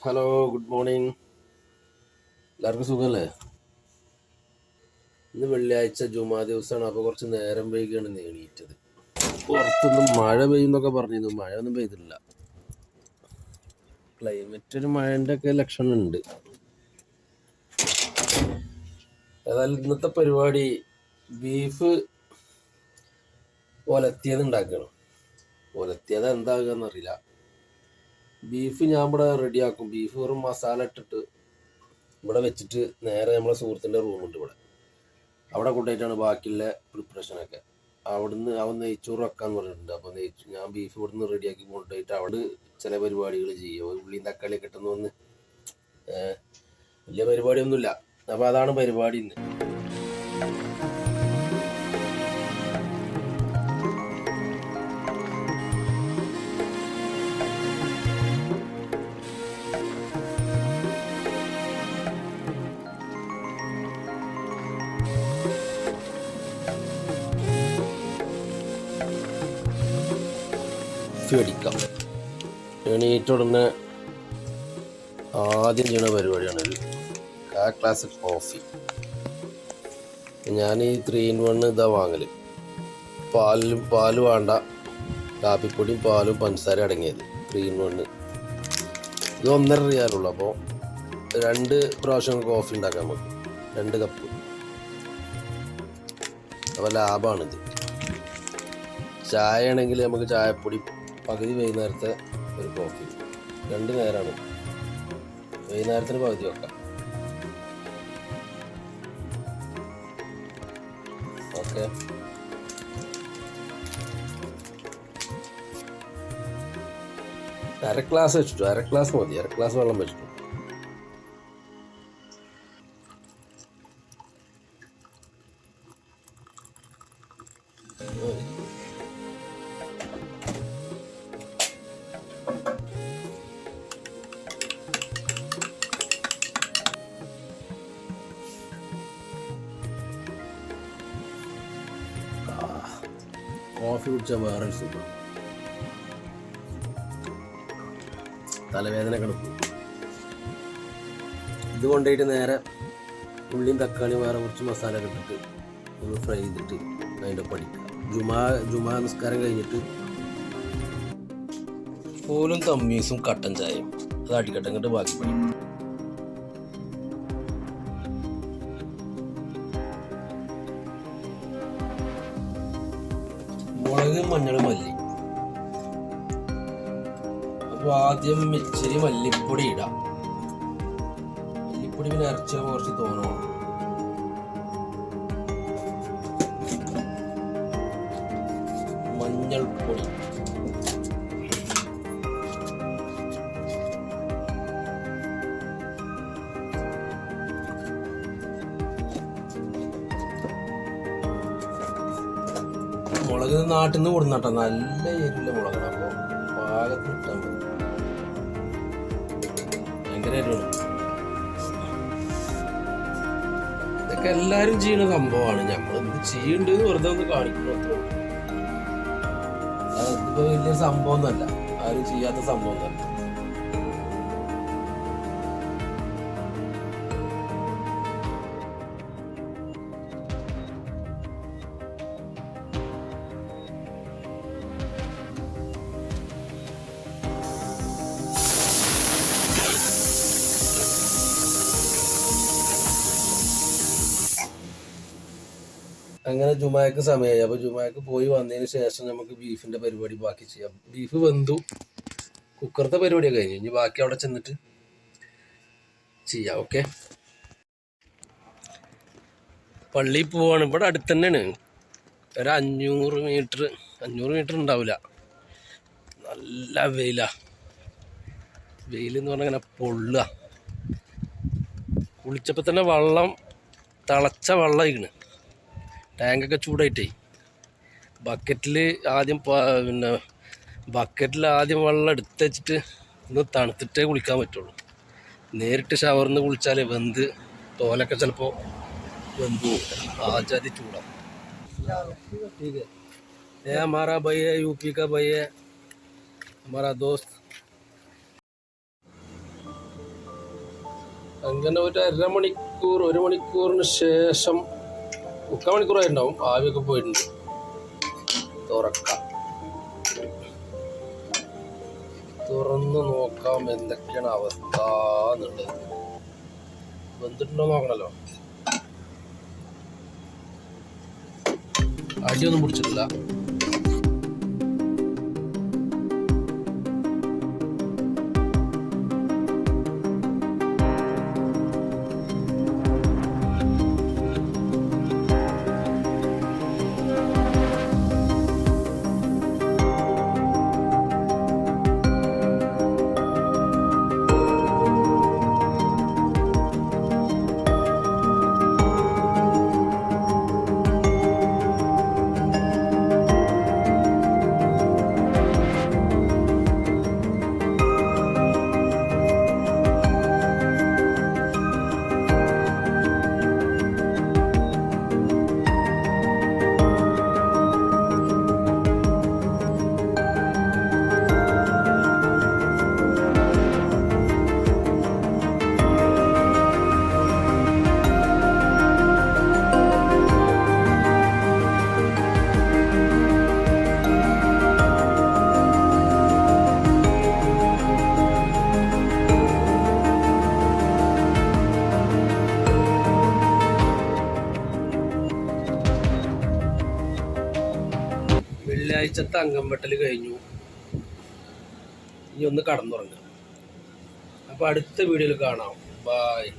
Hello, good morning. എല്ലാവർക്കും സുഖമല്ലേ? ഇന്ന് വെള്ളിയാഴ്ച ജുമാ ദിവസമാണ്. അപ്പോൾ കുറച്ച് നേരം വൈകിയാണ് എണീറ്റത്. പുറത്തൊന്നും മഴ പെയ്യുന്നൊക്കെ പറഞ്ഞിരുന്നു. മഴയൊന്നും പെയ്തിട്ടില്ല. ക്ലൈമറ്റ് ഒരു മഴൻ്റെ ഒക്കെ ലക്ഷണം ഉണ്ട്. ഏതായാലും ഇന്നത്തെ പരിപാടി ബീഫ് ഒലത്തിയത് ഉണ്ടാക്കണം. ഒലത്തിയത് എന്താകുക എന്നറിയില്ല. ബീഫ് ഞാൻ ഇവിടെ റെഡിയാക്കും. ബീഫ് വെറും മസാല ഇട്ടിട്ട് ഇവിടെ വെച്ചിട്ട് നേരെ നമ്മളെ സുഹൃത്തിൻ്റെ റൂമുണ്ട് ഇവിടെ, അവിടെ കൊണ്ടുപോയിട്ടാണ് ബാക്കിയുള്ള പ്രിപ്പറേഷനൊക്കെ. അവിടുന്ന് അവൻ നെയ്ച്ചോറ് വെക്കാന്ന് പറഞ്ഞിട്ടുണ്ട്. അപ്പോൾ ഞാൻ ബീഫ് ഇവിടുന്ന് റെഡിയാക്കി കൊണ്ടുപോയിട്ട് അവിടെ ചില പരിപാടികൾ ചെയ്യും. ഉള്ളിയും തക്കാളിയൊക്കെ ഇട്ടെന്ന് വന്ന് വലിയ പരിപാടിയൊന്നുമില്ല. അപ്പോൾ അതാണ് പരിപാടി ഇന്ന്. അടിക്കാം. എണീറ്റുടനെ ആദ്യം ചെയ്യുന്ന പരിപാടിയാണ് ഒരു ഗ്ലാസ് കോഫി. ഞാൻ ഈ 3 in 1 ഇതാ വാങ്ങൽ. പാല് വേണ്ട, കാപ്പിപ്പൊടിയും പാലും പഞ്ചസാര അടങ്ങിയത് 3 in 1. ഇത് 1.5 റിയാലുള്ളൂ. അപ്പോൾ 2 പ്രാവശ്യം കോഫി ഉണ്ടാക്കാം നമുക്ക്, 2 കപ്പ്. അപ്പോൾ ലാഭമാണിത്. ചായ ആണെങ്കിൽ നമുക്ക് ചായപ്പൊടി പകുതി വൈകുന്നേരത്തെ ഒരു കോഫി, 2 നേരമാണ്. വൈകുന്നേരത്തിന് പകുതി വെക്കാം. ഓക്കെ, അര ഗ്ലാസ് വെച്ചിട്ടു, അര ഗ്ലാസ് മതി, അര ഗ്ലാസ് വെള്ളം വെച്ചിട്ടു. കോഫി കുടിച്ചാൽ വേറെ സുഖം, തലവേദന കിടക്കും. ഇത് കൊണ്ടുപോയിട്ട് നേരെ ഉള്ളിയും തക്കാളിയും വേറെ കുറച്ച് മസാല ഒക്കെ ഇട്ടിട്ട് ഒന്ന് ഫ്രൈ ചെയ്തിട്ട് അതിൻ്റെ പഠിക്കുക. ജുമാ നിസ്കാരം കഴിഞ്ഞിട്ട് പോലും തമ്മീസും കട്ടൻ ചായയും അത് അടിക്കട്ടെ, ഇങ്ങോട്ട് ബാക്കി പഠിക്കും. മുളക്, മഞ്ഞൾ, മല്ലി. അപ്പോൾ ആദ്യം ഇച്ചിരി മല്ലിപ്പൊടി ഇടാം. മല്ലിപ്പൊടി പിന്നെ ഇറച്ചിയ കുറച്ച് തോന്നണം. മഞ്ഞൾപ്പൊടി, മുളക് നാട്ടിൽ നിന്ന് കൊടുന്നട്ടോ, നല്ല എരില്ല മുളകാണ്. അപ്പോൾ പാകത്തിന് ഇട്ടാൽ മതി. ഭയങ്കര എരിവാണ്. ഇതൊക്കെ എല്ലാവരും ചെയ്യുന്ന സംഭവമാണ്. നമ്മൾ ഇത് ചെയ്യുന്നുണ്ട് വെറുതെ ഒന്ന് കാണിക്കണം. അതിപ്പോ വലിയ സംഭവം ഒന്നല്ല, ആരും ചെയ്യാത്ത സംഭവം തന്നെ. അങ്ങനെ ജുമാക്ക് സമയമായി. അപ്പോൾ ജുമാക്ക് പോയി വന്നതിന് ശേഷം നമുക്ക് ബീഫിൻ്റെ പരിപാടി ബാക്കി ചെയ്യാം. ബീഫ് വെന്തു, കുക്കറത്തെ പരിപാടിയൊക്കെ കഴിഞ്ഞു. ഇനി ബാക്കി അവിടെ ചെന്നിട്ട് ചെയ്യാം. ഓക്കെ, പള്ളിയിൽ പോവാണ്. ഇവിടെ അടുത്ത് തന്നെയാണ്, ഒരു 500 മീറ്റർ ഉണ്ടാവില്ല. നല്ല വെയിലെന്ന് പറഞ്ഞാൽ ഇങ്ങനെ പൊള്ളുക. കുളിച്ചപ്പോൾ തന്നെ തിളച്ച വെള്ളം ഇരിക്കണ്. ടാങ്കൊക്കെ ചൂടായിട്ടേ ബക്കറ്റിൽ ആദ്യം വെള്ളം എടുത്ത് വെച്ചിട്ട് ഒന്ന് തണുത്തിട്ടേ കുളിക്കാൻ പറ്റുള്ളൂ. നേരിട്ട് ഷവറിൽ നിന്ന് കുളിച്ചാൽ തോലൊക്കെ ചിലപ്പോൾ വെന്ത് പോകും. ആജാതി ചൂടാണ്. ये हमारा भाई है, यूपी का भाई है, हमारा दोस्त. അങ്ങനെ ഒരു അരമണിക്കൂർ 1 മണിക്കൂറിന് ശേഷം 3/4 മണിക്കൂറായിട്ടുണ്ടാവും. ആവിയൊക്കെ പോയിട്ടുണ്ട്. തുറക്കാം, തുറന്ന് നോക്കാം എന്തൊക്കെയാണ് അവസ്ഥ എന്നുള്ളത്. വെന്തിട്ടുണ്ടോ നോക്കണല്ലോ. അടിയൊന്നും പിടിച്ചിട്ടില്ല. വെള്ളിയാഴ്ചത്തെ അംഗംവെട്ടൽ കഴിഞ്ഞു. ഇനി ഒന്ന് കടന്നുറങ്ങുക. അപ്പോൾ അടുത്ത വീഡിയോയിൽ കാണാം. ബായ്.